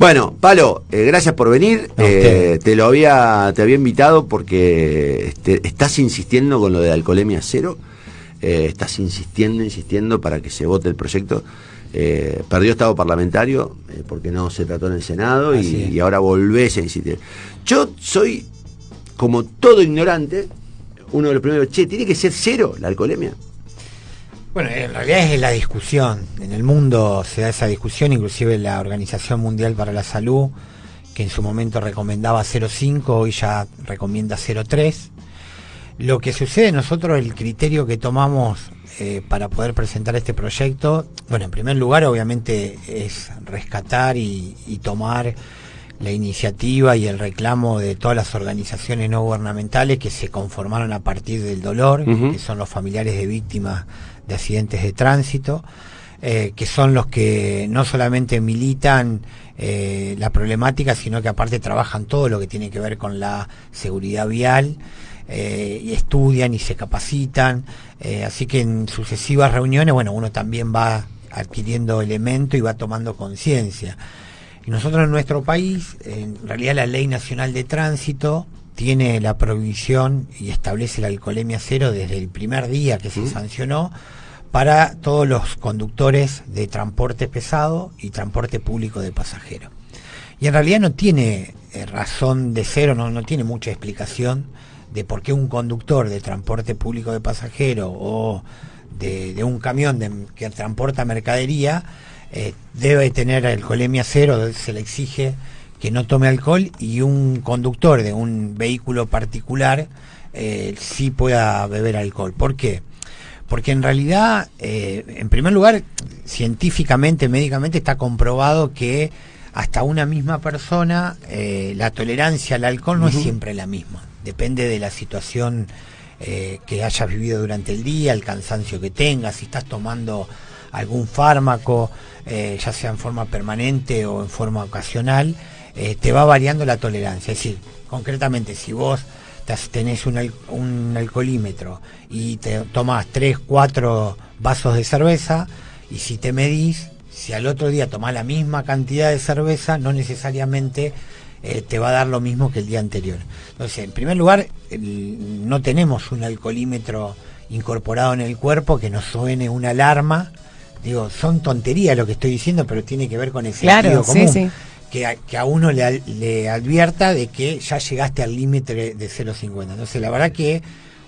Bueno, Palo, gracias por venir. Te había invitado porque estás insistiendo con lo de alcoholemia cero. Estás insistiendo para que se vote el proyecto. Perdió estado parlamentario porque no se trató en el Senado y ahora volvés a insistir. Yo soy, como todo ignorante, uno de los primeros, ¿tiene que ser cero la alcoholemia? Bueno, en realidad es la discusión. En el mundo se da esa discusión, inclusive la Organización Mundial para la Salud, que en su momento recomendaba 0,5, hoy ya recomienda 0,3. Lo que sucede nosotros, el criterio que tomamos para poder presentar este proyecto, bueno, en primer lugar obviamente es rescatar y tomar la iniciativa y el reclamo de todas las organizaciones no gubernamentales que se conformaron a partir del dolor, que son los familiares de víctimas de accidentes de tránsito, que son los que no solamente militan la problemática, sino que aparte trabajan todo lo que tiene que ver con la seguridad vial, y estudian y se capacitan, así que en sucesivas reuniones, bueno, uno también va adquiriendo elemento y va tomando conciencia. Y nosotros en nuestro país, en realidad la Ley Nacional de Tránsito tiene la prohibición y establece la alcoholemia cero desde el primer día que se sancionó para todos los conductores de transporte pesado y transporte público de pasajeros. Y en realidad no tiene razón de ser, no tiene mucha explicación de por qué un conductor de transporte público de pasajeros o de un camión que transporta mercadería debe tener alcoholemia cero, se le exige que no tome alcohol, y un conductor de un vehículo particular sí pueda beber alcohol. ¿Por qué? Porque en realidad, en primer lugar, científicamente, médicamente está comprobado que hasta una misma persona la tolerancia al alcohol no es siempre la misma. Depende de la situación que hayas vivido durante el día, el cansancio que tengas, si estás tomando algún fármaco, ya sea en forma permanente o en forma ocasional, te va variando la tolerancia. Es decir, concretamente, si vos tenés un alcoholímetro y te tomás 3, 4 vasos de cerveza, y si te medís, si al otro día tomás la misma cantidad de cerveza, no necesariamente te va a dar lo mismo que el día anterior. Entonces, en primer lugar, no tenemos un alcoholímetro incorporado en el cuerpo que nos suene una alarma. Digo, son tonterías lo que estoy diciendo, pero tiene que ver con el sentido común. Sí. Que a uno le advierta de que ya llegaste al límite de 0,50. Entonces, la verdad que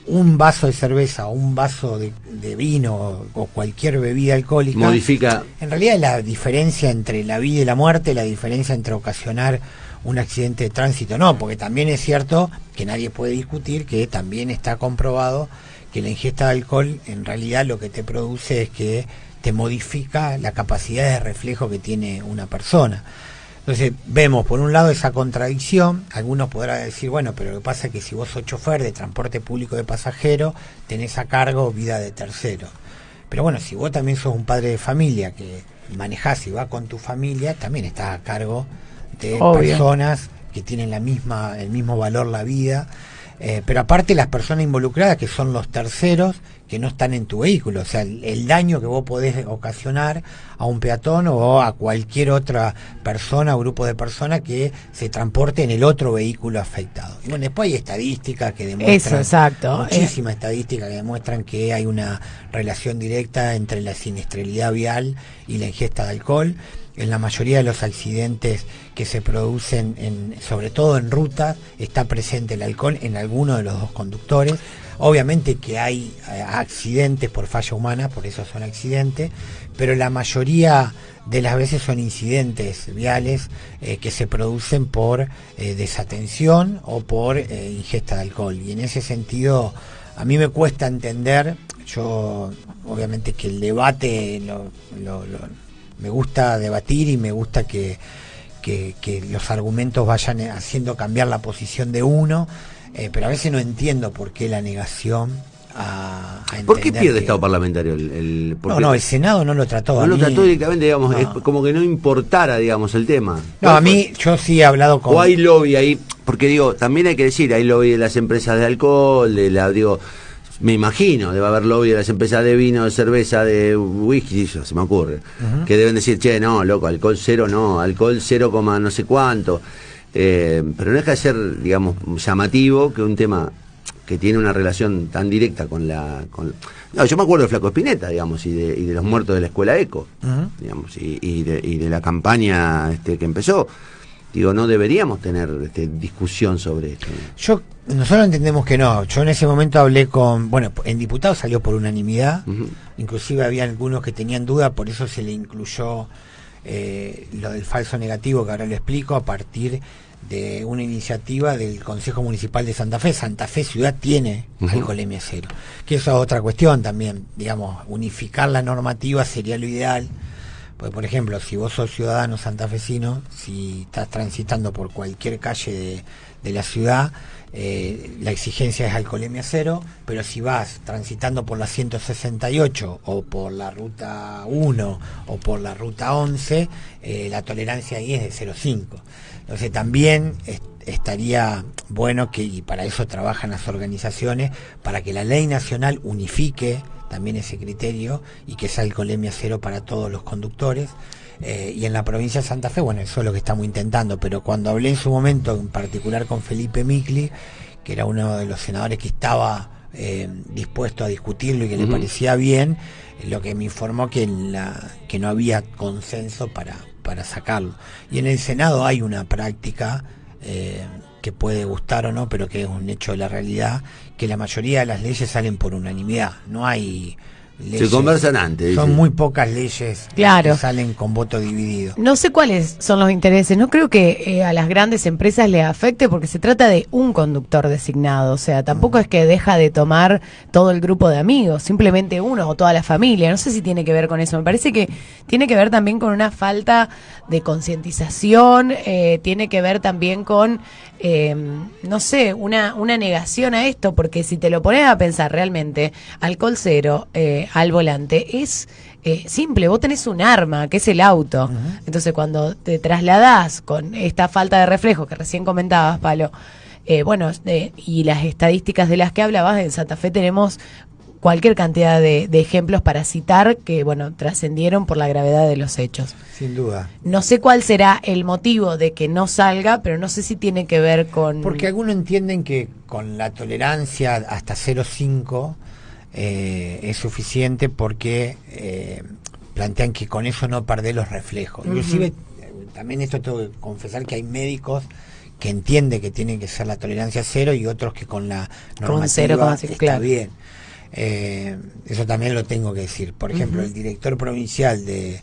un vaso de cerveza o un vaso de vino o cualquier bebida alcohólica modifica. En realidad, la diferencia entre la vida y la muerte, la diferencia entre ocasionar un accidente de tránsito, no, porque también es cierto que nadie puede discutir que también está comprobado que la ingesta de alcohol en realidad lo que te produce es que te modifica la capacidad de reflejo que tiene una persona. Entonces vemos por un lado esa contradicción. Algunos podrán decir, bueno, pero lo que pasa es que si vos sos chofer de transporte público de pasajeros, tenés a cargo vida de tercero. Pero bueno, si vos también sos un padre de familia que manejás y vas con tu familia, también estás a cargo de personas que tienen el mismo valor la vida. Pero aparte las personas involucradas, que son los terceros que no están en tu vehículo, o sea, el daño que vos podés ocasionar a un peatón o a cualquier otra persona o grupo de personas que se transporte en el otro vehículo afectado. Y bueno, después hay estadísticas que demuestran, muchísimas estadísticas que demuestran que hay una relación directa entre la siniestralidad vial y la ingesta de alcohol. En la mayoría de los accidentes que se producen, sobre todo en ruta, está presente el alcohol en alguno de los dos conductores. Obviamente que hay accidentes por falla humana, por eso son accidentes, pero la mayoría de las veces son incidentes viales que se producen por desatención o por ingesta de alcohol. Y en ese sentido, a mí me cuesta entender, yo obviamente que el debate me gusta debatir y me gusta que los argumentos vayan haciendo cambiar la posición de uno, pero a veces no entiendo por qué la negación a entender. ¿Por qué pierde estado parlamentario? El Senado no lo trató. No lo trató directamente, digamos, es como que no importara, digamos, el tema. No, a mí, yo sí he hablado con... O hay lobby ahí, porque digo, también hay que decir, hay lobby de las empresas de alcohol, me imagino, debe haber lobby de las empresas de vino, de cerveza, de whisky, eso se me ocurre, que deben decir, che, no, loco, alcohol cero no, alcohol 0, no sé cuánto, pero no deja de ser, digamos, llamativo que un tema que tiene una relación tan directa con no, yo me acuerdo de Flaco Espineta, digamos, y de los muertos de la escuela ECO, digamos, y de la campaña que empezó. Digo, no deberíamos tener discusión sobre esto. Nosotros entendemos que no. Yo en ese momento hablé en diputados salió por unanimidad, inclusive había algunos que tenían duda, por eso se le incluyó lo del falso negativo, que ahora lo explico, a partir de una iniciativa del Consejo Municipal de Santa Fe. Santa Fe ciudad tiene alcoholemia cero, que eso es otra cuestión también, digamos, unificar la normativa sería lo ideal. Porque, por ejemplo, si vos sos ciudadano santafesino, si estás transitando por cualquier calle de la ciudad, la exigencia es alcoholemia cero, pero si vas transitando por la 168 o por la ruta 1 o por la ruta 11, la tolerancia ahí es de 0,5. Entonces también estaría bueno y para eso trabajan las organizaciones, para que la ley nacional unifique también ese criterio y que sea alcoholemia cero para todos los conductores. Y en la provincia de Santa Fe, bueno, eso es lo que estamos intentando, pero cuando hablé en su momento, en particular con Felipe Micli, que era uno de los senadores que estaba dispuesto a discutirlo y que le parecía bien, lo que me informó que no había consenso para sacarlo. Y en el Senado hay una práctica que puede gustar o no, pero que es un hecho de la realidad, que la mayoría de las leyes salen por unanimidad. No hay leyes, se conversan antes. Son muy pocas leyes que salen con voto dividido. No sé cuáles son los intereses. No creo que a las grandes empresas les afecte, porque se trata de un conductor designado. O sea, tampoco es que deja de tomar todo el grupo de amigos, simplemente uno o toda la familia. No sé si tiene que ver con eso. Me parece que tiene que ver también con una falta de concientización, tiene que ver también con no sé, una negación a esto, porque si te lo pones a pensar realmente, alcohol cero al volante es simple. Vos tenés un arma, que es el auto. Entonces cuando te trasladás con esta falta de reflejo que recién comentabas, Palo, y las estadísticas de las que hablabas, en Santa Fe tenemos cualquier cantidad de ejemplos para citar que, trascendieron por la gravedad de los hechos. Sin duda. No sé cuál será el motivo de que no salga, pero no sé si tiene que ver con... Porque algunos entienden que con la tolerancia hasta 0,5 es suficiente, porque plantean que con eso no perdés los reflejos. Inclusive, también esto tengo que confesar que hay médicos que entienden que tiene que ser la tolerancia cero, y otros que con la normativa está bien. Eso también lo tengo que decir. Por ejemplo, el director provincial de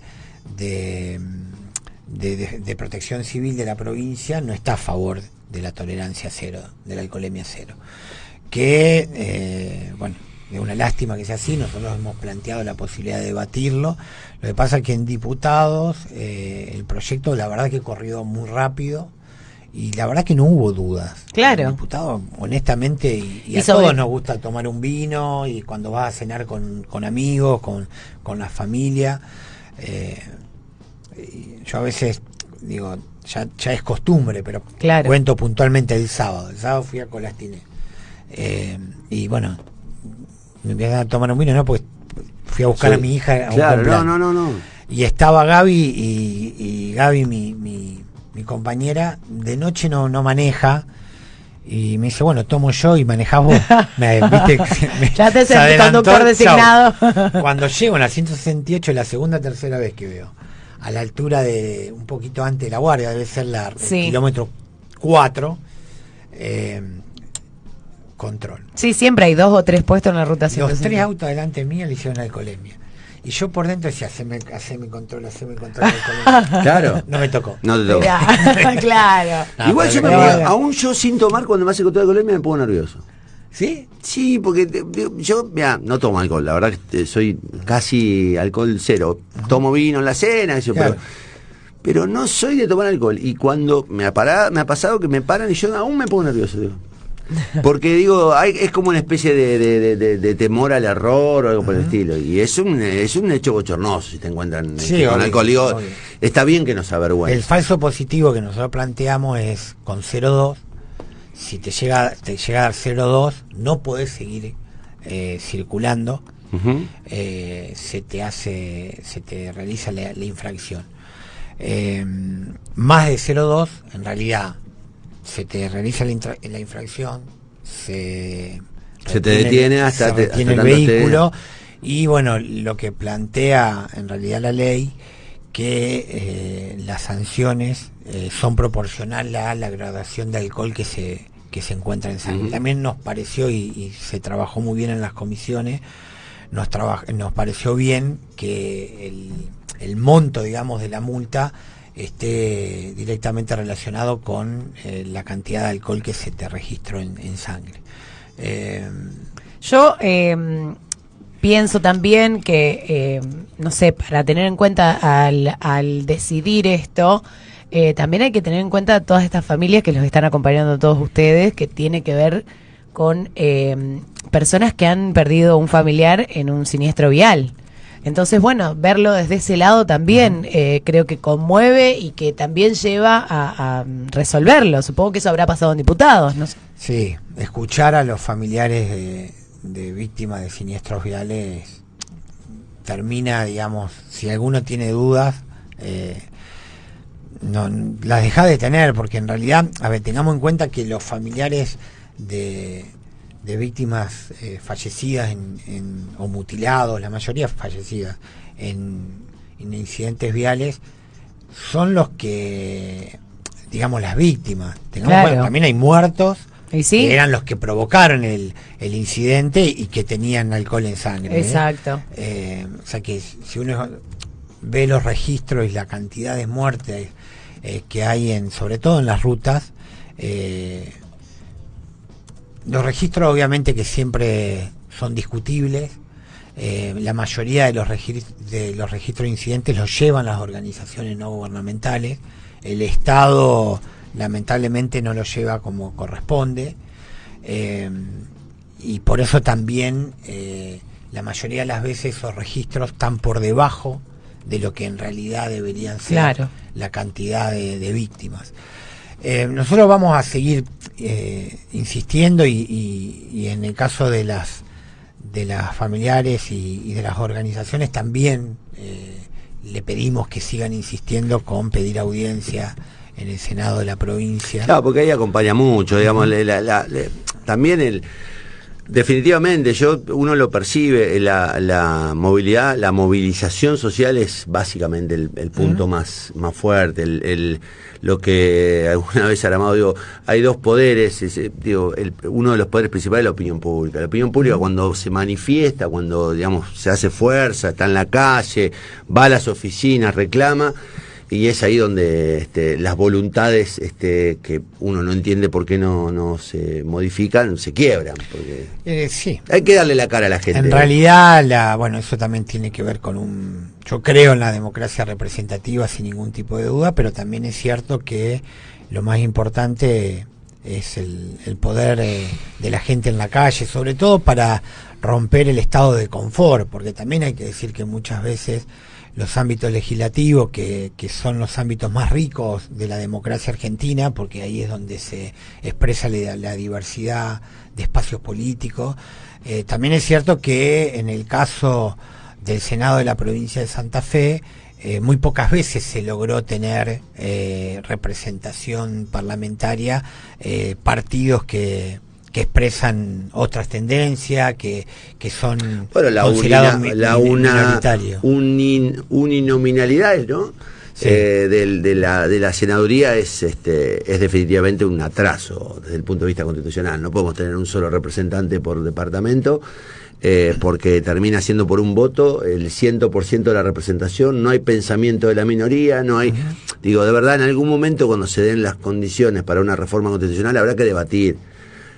Protección Civil de la provincia no está a favor de la tolerancia cero, de la alcoholemia cero, que es una lástima que sea así. Nosotros hemos planteado la posibilidad de debatirlo. Lo que pasa es que en diputados el proyecto, la verdad, que corrió muy rápido, y la verdad que no hubo dudas. Claro. El diputado, honestamente, y a todos nos gusta tomar un vino, y cuando vas a cenar con amigos, con la familia, yo a veces digo, ya es costumbre, pero cuento puntualmente el sábado. El sábado fui a Colastiné, y bueno, me empiezan a tomar un vino, ¿no? Porque fui a buscar a mi hija a un cumpleaños. No. Y estaba Gaby, y Gaby, mi compañera, de noche no maneja, y me dice, bueno, tomo yo y manejás vos. Ya te sentí conductor designado. Cuando llego en la 168, la tercera vez que veo, a la altura de un poquito antes de La Guardia, debe ser el kilómetro 4, control. Sí, siempre hay 2 o 3 puestos en la ruta 160. Los 3 autos delante mío le hicieron alcoholemia. Y yo por dentro decía, haceme control. Claro. No me tocó. No te tocó. Claro. Igual aún yo sin tomar, cuando me hace control de alcoholemia, me pongo nervioso. ¿Sí? Sí, porque yo no tomo alcohol, la verdad que soy casi alcohol cero. Tomo vino en la cena, pero no soy de tomar alcohol. Y cuando me ha pasado que me paran y yo aún me pongo nervioso, digo. Porque es como una especie de temor al error o algo por el estilo, y es un hecho bochornoso si te encuentran con alcohol. Digo, está bien que nos avergüence. El falso positivo que nosotros planteamos es con 0,2. Si te llega a dar 0,2, no podés seguir circulando, Ujú. se te realiza la infracción. Más de 0,2, en realidad se te realiza la infracción, se te detiene hasta se retiene el vehículo, y bueno, lo que plantea en realidad la ley, que las sanciones son proporcionales a la gradación de alcohol que se encuentra en sangre. También nos pareció, y se trabajó muy bien en las comisiones, nos pareció bien que el monto, digamos, de la multa esté directamente relacionado con la cantidad de alcohol que se te registró en sangre. Yo pienso también que, no sé, para tener en cuenta al decidir esto, también hay que tener en cuenta todas estas familias que los están acompañando a todos ustedes, que tiene que ver con personas que han perdido un familiar en un siniestro vial. Entonces, bueno, verlo desde ese lado también creo que conmueve y que también lleva a resolverlo. Supongo que eso habrá pasado en diputados, ¿no? Sí, escuchar a los familiares de víctimas de siniestros viales termina, digamos, si alguno tiene dudas, no las deja de tener, porque en realidad, a ver, tengamos en cuenta que los familiares de víctimas fallecidas o mutilados, la mayoría fallecidas en incidentes viales, son los que, digamos, las víctimas. Bueno, también hay muertos, ¿y sí? Que eran los que provocaron el incidente y que tenían alcohol en sangre. Exacto. O sea que si uno ve los registros y la cantidad de muertes que hay sobre todo en las rutas, los registros obviamente que siempre son discutibles. La mayoría de los registros de incidentes los llevan las organizaciones no gubernamentales. El Estado lamentablemente no lo lleva como corresponde, y por eso también la mayoría de las veces esos registros están por debajo de lo que en realidad deberían ser, claro, la cantidad de víctimas. Nosotros vamos a seguir insistiendo, y en el caso de las familiares y de las organizaciones también le pedimos que sigan insistiendo con pedir audiencia en el Senado de la provincia. Claro, porque ahí acompaña mucho, digamos, también definitivamente uno lo percibe, la movilidad, la movilización social es básicamente el punto más fuerte, lo que alguna vez Aramado digo, hay dos poderes, uno de los poderes principales es la opinión pública. La opinión pública cuando se manifiesta, cuando, digamos, se hace fuerza, está en la calle, va a las oficinas, reclama, y es ahí donde las voluntades que uno no entiende por qué no se modifican, se quiebran, porque sí, hay que darle la cara a la gente. En realidad, bueno, eso también tiene que ver con yo creo en la democracia representativa sin ningún tipo de duda, pero también es cierto que lo más importante es el poder de la gente en la calle, sobre todo para romper el estado de confort, porque también hay que decir que muchas veces los ámbitos legislativos, que son los ámbitos más ricos de la democracia argentina, porque ahí es donde se expresa la diversidad de espacios políticos, también es cierto que en el caso del Senado de la provincia de Santa Fe, muy pocas veces se logró tener representación parlamentaria, partidos que expresan otras tendencias, que son considerados minoritarios. Uninominalidad, ¿no? Sí. De la senaduría es definitivamente un atraso desde el punto de vista constitucional. No podemos tener un solo representante por departamento, porque termina siendo por un voto el 100% de la representación. No hay pensamiento de la minoría, no hay, digo, de verdad, en algún momento cuando se den las condiciones para una reforma constitucional habrá que debatir.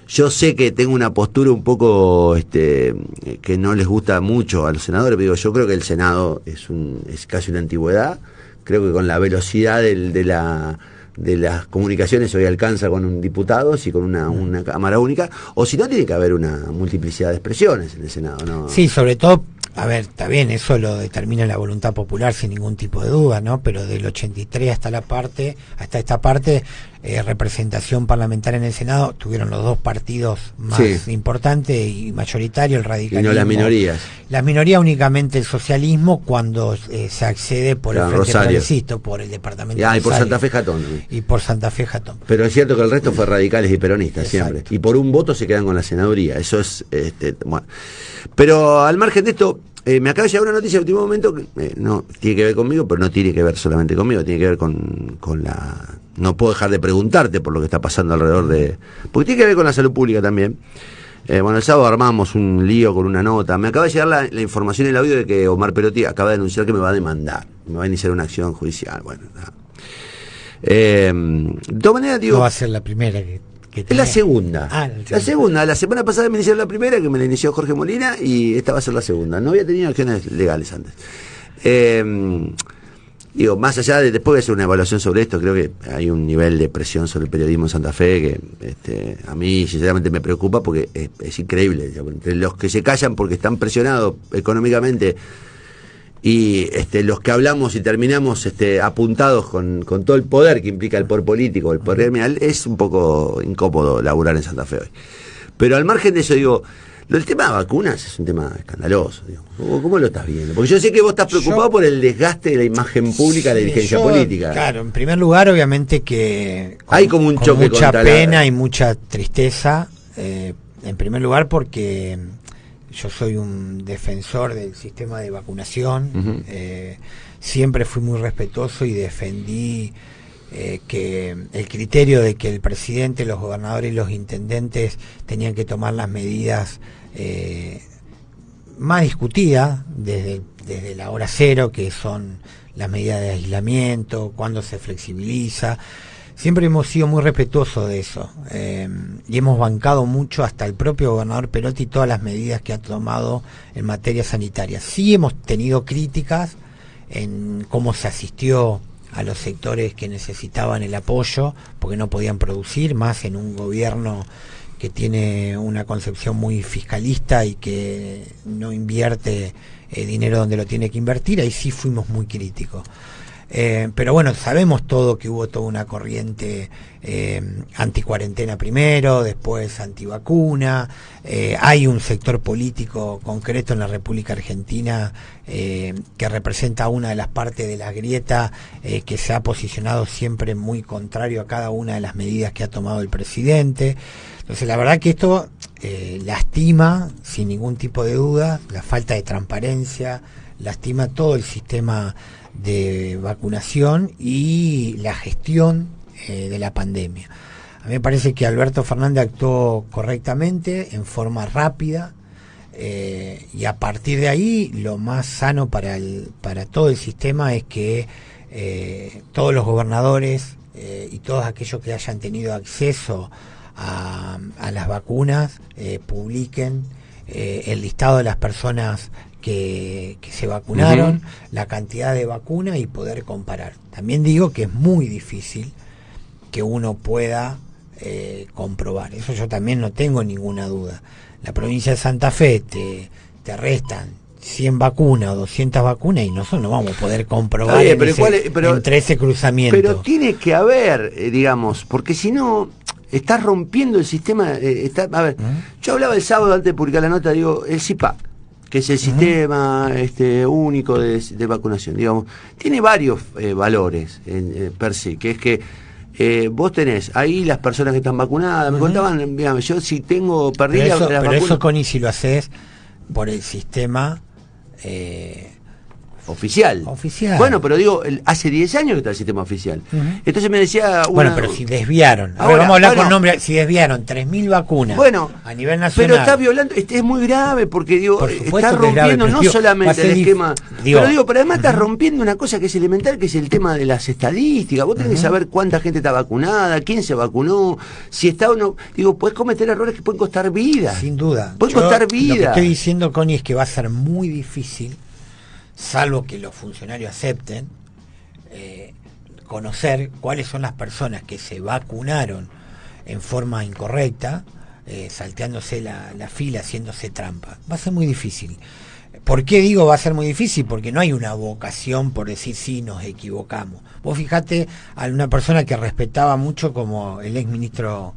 Yo sé que tengo una postura un poco que no les gusta mucho a los senadores, pero digo, yo creo que el Senado es casi una antigüedad. Creo que con la velocidad de las comunicaciones hoy alcanza con diputados y con una Cámara única, o si no, tiene que haber una multiplicidad de expresiones en el Senado, ¿no? Sí, sobre todo A ver, está bien, eso lo determina la voluntad popular sin ningún tipo de duda, ¿no? Pero del 83 hasta esta parte, representación parlamentaria en el Senado, tuvieron los dos partidos más importantes y mayoritarios, el radicalismo. Y no las minorías. Las minorías únicamente el socialismo cuando se accede por el Frente Progresista, por el departamento de y por Santa Fe Jatón. Y por Santa Fe Jatón. Pero es cierto que el resto fue radicales y peronistas. Exacto. Siempre. Y por un voto se quedan con la senaduría. Eso es, bueno. Pero al margen de esto, me acaba de llegar una noticia de último momento que no tiene que ver conmigo, pero no tiene que ver solamente conmigo, tiene que ver con la... No puedo dejar de preguntarte por lo que está pasando alrededor de... Porque tiene que ver con la salud pública también. Bueno, el sábado armamos un lío con una nota. Me acaba de llegar la información en el audio de que Omar Perotti acaba de anunciar que me va a demandar. Me va a iniciar una acción judicial. Bueno, nada. De todas maneras, digo... No va a ser la primera que es la segunda. La segunda. La semana pasada me iniciaron la primera, que me la inició Jorge Molina, y esta va a ser la segunda. No había tenido acciones legales antes. Digo, más allá de, después de hacer una evaluación sobre esto, creo que hay un nivel de presión sobre el periodismo en Santa Fe que a mí sinceramente me preocupa porque es increíble. Digamos, entre los que se callan porque están presionados económicamente y los que hablamos y terminamos apuntados con todo el poder que implica el poder político, el poder criminal, es un poco incómodo laburar en Santa Fe hoy. Pero al margen de eso, digo, el tema de vacunas es un tema escandaloso, digamos. ¿Cómo lo estás viendo? Porque yo sé que vos estás preocupado por el desgaste de la imagen pública, de la dirigencia política. Claro, en primer lugar, obviamente que hay como un choque, mucha pena y mucha tristeza. En primer lugar, porque yo soy un defensor del sistema de vacunación. Siempre fui muy respetuoso y defendí que el criterio de que el presidente, los gobernadores y los intendentes tenían que tomar las medidas más discutidas desde la hora cero, que son las medidas de aislamiento, cuándo se flexibiliza. Siempre hemos sido muy respetuosos de eso y hemos bancado mucho hasta el propio gobernador Perotti todas las medidas que ha tomado en materia sanitaria. Sí hemos tenido críticas en cómo se asistió a los sectores que necesitaban el apoyo porque no podían producir, más en un gobierno que tiene una concepción muy fiscalista y que no invierte dinero donde lo tiene que invertir. Ahí sí fuimos muy críticos. Pero bueno, sabemos todo que hubo toda una corriente anticuarentena primero, después antivacuna. Hay un sector político concreto en la República Argentina que representa una de las partes de la grieta que se ha posicionado siempre muy contrario a cada una de las medidas que ha tomado el presidente. Entonces la verdad que esto lastima sin ningún tipo de duda, la falta de transparencia, lastima todo el sistema de vacunación y la gestión de la pandemia. A mí me parece que Alberto Fernández actuó correctamente, en forma rápida, y a partir de ahí lo más sano para todo el sistema es que todos los gobernadores y todos aquellos que hayan tenido acceso a las vacunas publiquen el listado de las personas que se vacunaron, la cantidad de vacunas y poder comparar. También digo que es muy difícil que uno pueda comprobar. Eso yo también no tengo ninguna duda. La provincia de Santa Fe te restan 100 vacunas o 200 vacunas y nosotros no vamos a poder comprobar entre ese cruzamiento. Pero tiene que haber, digamos, porque si no estás rompiendo el sistema. A ver, yo hablaba el sábado antes de publicar la nota, digo, el CIPAC, que es el sistema único de vacunación, digamos, tiene varios valores per se, que es que vos tenés ahí las personas que están vacunadas, me contaban, digamos, yo si tengo perdida pero eso, Connie, si lo haces por el sistema oficial. Bueno, pero digo, hace 10 años que está el sistema oficial. Entonces me decía bueno, pero si desviaron, vamos a hablar con nombre, si desviaron 3.000 vacunas a nivel nacional. Pero está violando, es muy grave porque digo, está rompiendo no solamente el esquema, pero además está rompiendo una cosa que es elemental, que es el tema de las estadísticas. Vos tenés que saber cuánta gente está vacunada, quién se vacunó, si está o no. Digo, podés cometer errores que pueden costar vida. Sin duda. Pueden costar vida. Lo que estoy diciendo, Connie, es que va a ser muy difícil, salvo que los funcionarios acepten, conocer cuáles son las personas que se vacunaron en forma incorrecta, salteándose la fila, haciéndose trampa. Va a ser muy difícil. ¿Por qué digo va a ser muy difícil? Porque no hay una vocación por decir sí, nos equivocamos. Vos fijate a una persona que respetaba mucho como el exministro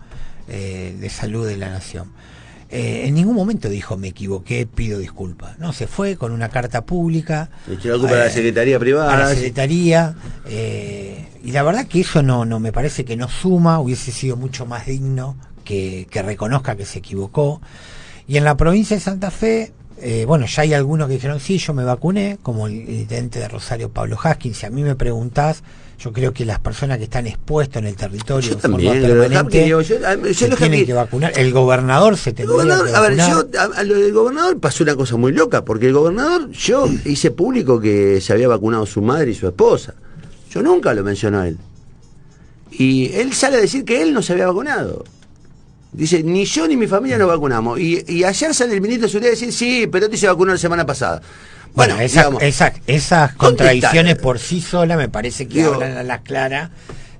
de Salud de la Nación. En ningún momento dijo me equivoqué, pido disculpas. No, se fue con una carta pública. Se lo ocupa la Secretaría Privada. A la Secretaría. Y la verdad que eso no me parece que no suma, hubiese sido mucho más digno que reconozca que se equivocó. Y en la provincia de Santa Fe, bueno, ya hay algunos que dijeron sí, yo me vacuné, como el intendente de Rosario, Pablo Haskins. Si a mí me preguntás, yo creo que las personas que están expuestas en el territorio yo también, permanente se tienen que vacunar. El gobernador se tendría que vacunar. A ver, a lo del gobernador pasó una cosa muy loca, porque el gobernador, yo hice público que se había vacunado su madre y su esposa. Yo nunca lo mencionó a él. Y él sale a decir que él no se había vacunado. Dice, ni yo ni mi familia nos vacunamos. Y ayer sale el ministro de Seguridad a decir, sí, Perotti se vacunó la semana pasada. Bueno, esas contradicciones por sí solas me parece que hablan a la clara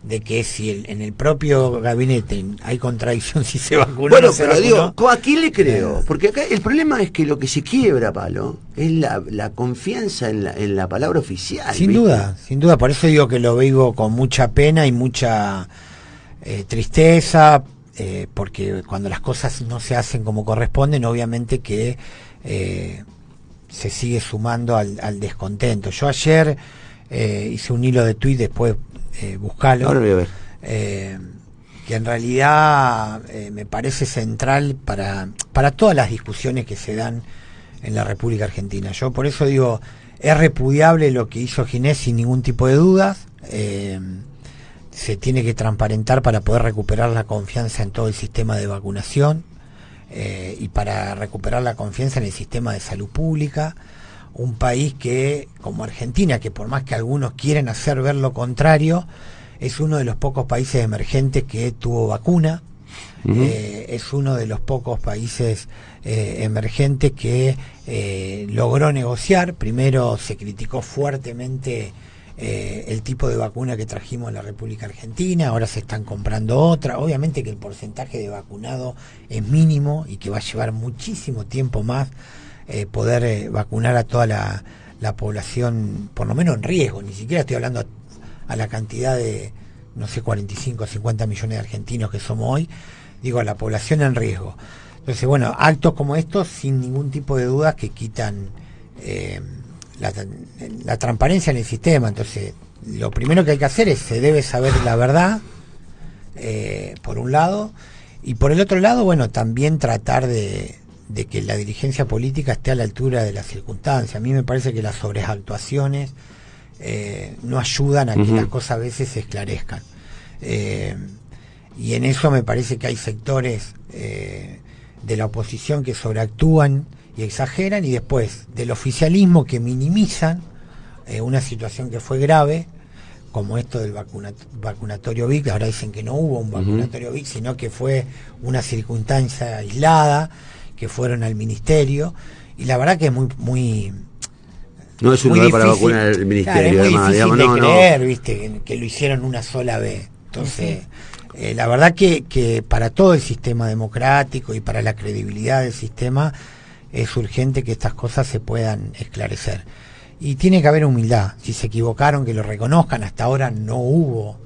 de que si en el propio gabinete hay contradicción si se vacunó. Bueno, no se pero vacunó. digo, ¿a quién le creo? Porque acá el problema es que lo que se quiebra, Palo, es la confianza en la palabra oficial. Sin duda, por eso digo que lo vivo con mucha pena y mucha tristeza, porque cuando las cosas no se hacen como corresponden, obviamente que se sigue sumando al descontento. Yo ayer hice un hilo de tuit, después buscalo. Ahora voy a ver. Que en realidad me parece central para todas las discusiones que se dan en la República Argentina. Yo por eso digo, es repudiable lo que hizo Ginés sin ningún tipo de dudas. Se tiene que transparentar para poder recuperar la confianza en todo el sistema de vacunación. Y para recuperar la confianza en el sistema de salud pública, un país que, como Argentina, que por más que algunos quieren hacer ver lo contrario, es uno de los pocos países emergentes que tuvo vacuna, es uno de los pocos países emergentes que logró negociar. Primero se criticó fuertemente el tipo de vacuna que trajimos a la República Argentina, ahora se están comprando otra. Obviamente que el porcentaje de vacunado es mínimo y que va a llevar muchísimo tiempo más poder vacunar a toda la población, por lo menos en riesgo. Ni siquiera estoy hablando a la cantidad de, no sé, 45 o 50 millones de argentinos que somos hoy, digo a la población en riesgo. Entonces, bueno, actos como estos, sin ningún tipo de dudas, que quitan la transparencia en el sistema. Entonces, lo primero que hay que hacer es, se debe saber la verdad, por un lado, y por el otro lado, bueno, también tratar de que la dirigencia política esté a la altura de las circunstancias. A mí me parece que las sobreactuaciones no ayudan a que las cosas a veces se esclarezcan. Y en eso me parece que hay sectores de la oposición que sobreactúan y exageran, y después del oficialismo que minimizan una situación que fue grave, como esto del vacunatorio VIC. Ahora dicen que no hubo un vacunatorio VIC, sino que fue una circunstancia aislada, que fueron al ministerio, y la verdad que es muy no es un lugar para vacunar el ministerio. Claro, es muy además, difícil digamos, de creer, viste, que lo hicieron una sola vez. Entonces, la verdad que para todo el sistema democrático y para la credibilidad del sistema es urgente que estas cosas se puedan esclarecer. Y tiene que haber humildad. Si se equivocaron, que lo reconozcan. Hasta ahora no hubo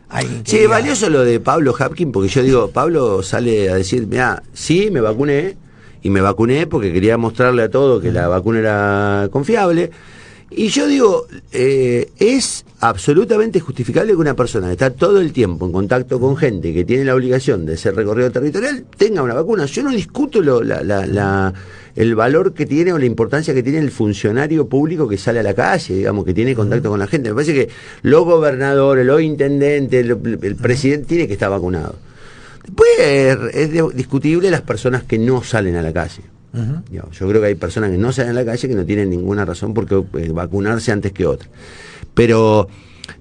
alguien que sí, valioso lo de Pablo Hapkin, porque yo digo, Pablo sale a decir, mira, sí, me vacuné, y me vacuné porque quería mostrarle a todos que la vacuna era confiable. Y yo digo, es absolutamente justificable que una persona que está todo el tiempo en contacto con gente que tiene la obligación de hacer recorrido territorial tenga una vacuna. Yo no discuto el valor que tiene o la importancia que tiene el funcionario público que sale a la calle, digamos, que tiene contacto con la gente. Me parece que los gobernadores, los intendentes, el presidente tiene que estar vacunado. Después es discutible las personas que no salen a la calle. Yo creo que hay personas que no salen a la calle que no tienen ninguna razón por qué vacunarse antes que otras. Pero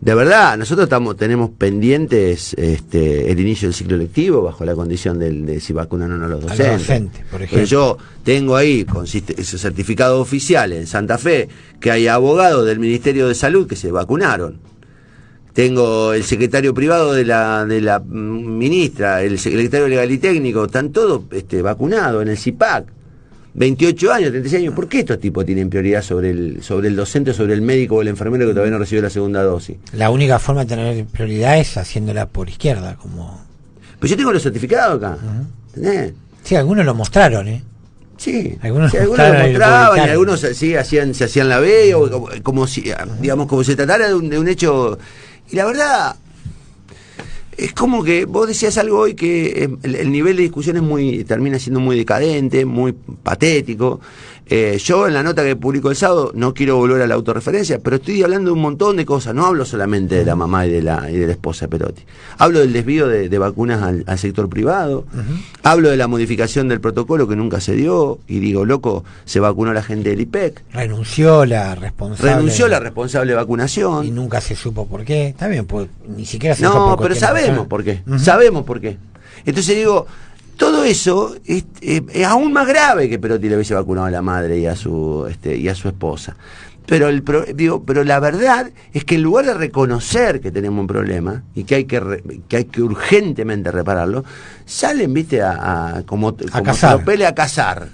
de verdad, nosotros tenemos pendientes el inicio del ciclo lectivo bajo la condición de si vacunan o no a los docentes. A los docentes, por ejemplo. Pero yo tengo ahí con ese certificado oficial en Santa Fe que hay abogados del Ministerio de Salud que se vacunaron. Tengo el secretario privado de la ministra, el secretario legal y técnico, están todos vacunados en el CIPAC. 28 años, 36 años. ¿Por qué estos tipos tienen prioridad sobre el docente, sobre el médico o el enfermero que todavía no recibió la segunda dosis? La única forma de tener prioridad es haciéndola por izquierda, como... Pues yo tengo los certificados acá. ¿Entendés? Sí, algunos lo mostraron, Sí, algunos, lo mostraban y algunos se hacían la B, o como si, digamos, como se tratara de un hecho. Y la verdad, es como que vos decías algo hoy que el nivel de discusión termina siendo muy decadente, muy patético. Yo en la nota que publico el sábado no quiero volver a la autorreferencia, pero estoy hablando de un montón de cosas. No hablo solamente de la mamá y de la esposa de Perotti. Hablo del desvío de vacunas al sector privado. Hablo de la modificación del protocolo que nunca se dio. Y digo, loco, se vacunó la gente del IPEC. Renunció la responsable de vacunación. Y nunca se supo por qué. Está bien, pues ni siquiera se supo No, pero sabemos por qué. Sabemos por qué. Entonces digo, todo eso es aún más grave que Perotti le hubiese vacunado a la madre y a su esposa. Pero pero la verdad es que en lugar de reconocer que tenemos un problema y que hay que urgentemente repararlo, salen, viste, como tropele a cazar.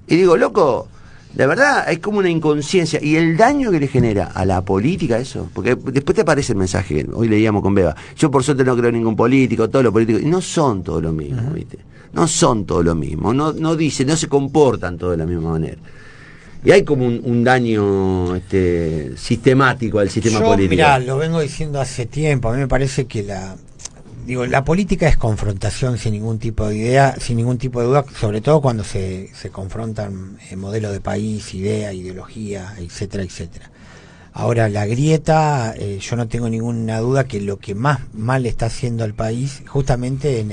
Y digo, loco, de verdad hay como una inconsciencia y el daño que le genera a la política eso, porque después te aparece el mensaje que hoy leíamos con Beba. Yo por suerte no creo en ningún político, todos los políticos, y no son todos lo mismo, ¿viste? No son todos lo mismo, no se comportan todos de la misma manera. Y hay como un daño sistemático al sistema político. Mirá, lo vengo diciendo hace tiempo, a mí me parece que la política es confrontación sin ningún tipo de idea, sin ningún tipo de duda, sobre todo cuando se confrontan modelos de país, idea, ideología, etcétera, etcétera. Ahora, la grieta, yo no tengo ninguna duda que lo que más mal está haciendo al país, justamente en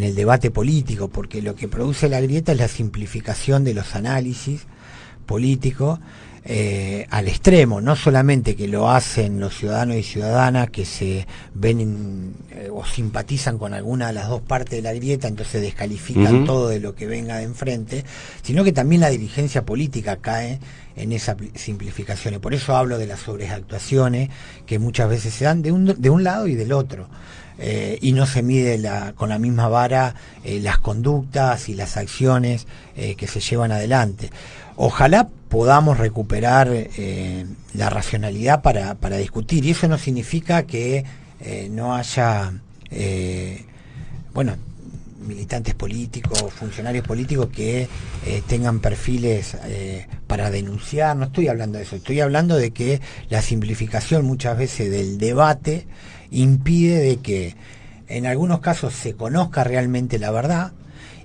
el debate político, porque lo que produce la grieta es la simplificación de los análisis políticos, al extremo, no solamente que lo hacen los ciudadanos y ciudadanas que se ven o simpatizan con alguna de las dos partes de la grieta, entonces descalifican todo de lo que venga de enfrente, sino que también la dirigencia política cae en esa simplificación. Y por eso hablo de las sobreactuaciones que muchas veces se dan de un lado y del otro. Y no se mide con la misma vara las conductas y las acciones que se llevan adelante. Ojalá podamos recuperar la racionalidad para discutir, y eso no significa que no haya militantes políticos, funcionarios políticos que tengan perfiles para denunciar. No estoy hablando de eso, estoy hablando de que la simplificación muchas veces del debate impide de que en algunos casos se conozca realmente la verdad,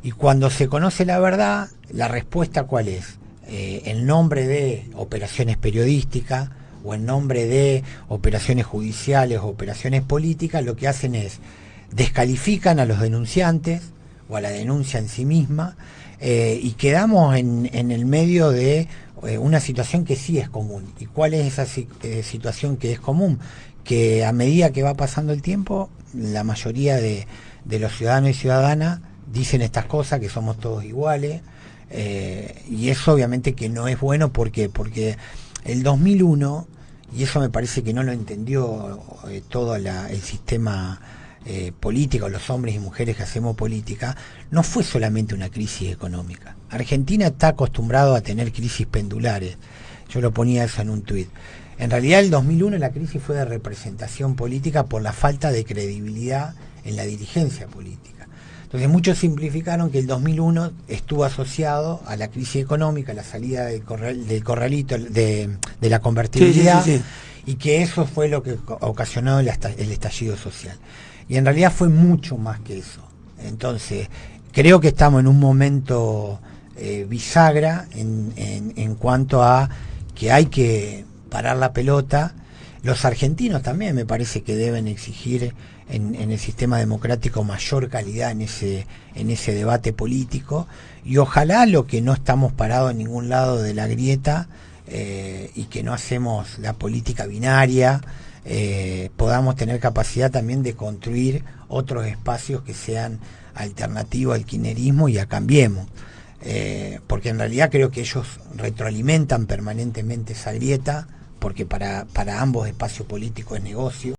y cuando se conoce la verdad, la respuesta ¿cuál es? En nombre de operaciones periodísticas o en nombre de operaciones judiciales o operaciones políticas, lo que hacen es descalifican a los denunciantes o a la denuncia en sí misma, y quedamos en el medio de una situación que sí es común. ¿Y cuál es esa situación que es común? Que a medida que va pasando el tiempo, la mayoría de los ciudadanos y ciudadanas dicen estas cosas, que somos todos iguales, y eso obviamente que no es bueno. Porque el 2001, y eso me parece que no lo entendió todo el sistema político, los hombres y mujeres que hacemos política, no fue solamente una crisis económica. Argentina está acostumbrado a tener crisis pendulares. Yo lo ponía eso en un tuit. En realidad el 2001 la crisis fue de representación política por la falta de credibilidad en la dirigencia política. Entonces muchos simplificaron que el 2001 estuvo asociado a la crisis económica, a la salida del corralito, de la convertibilidad, sí. Y que eso fue lo que ocasionó el estallido social. Y en realidad fue mucho más que eso. Entonces creo que estamos en un momento bisagra en cuanto a que hay que parar la pelota. Los argentinos también me parece que deben exigir en el sistema democrático mayor calidad en ese debate político, y ojalá lo que no estamos parados en ningún lado de la grieta, y que no hacemos la política binaria, podamos tener capacidad también de construir otros espacios que sean alternativos al kirchnerismo y a Cambiemos, porque en realidad creo que ellos retroalimentan permanentemente esa grieta, porque para ambos espacios políticos es negocio.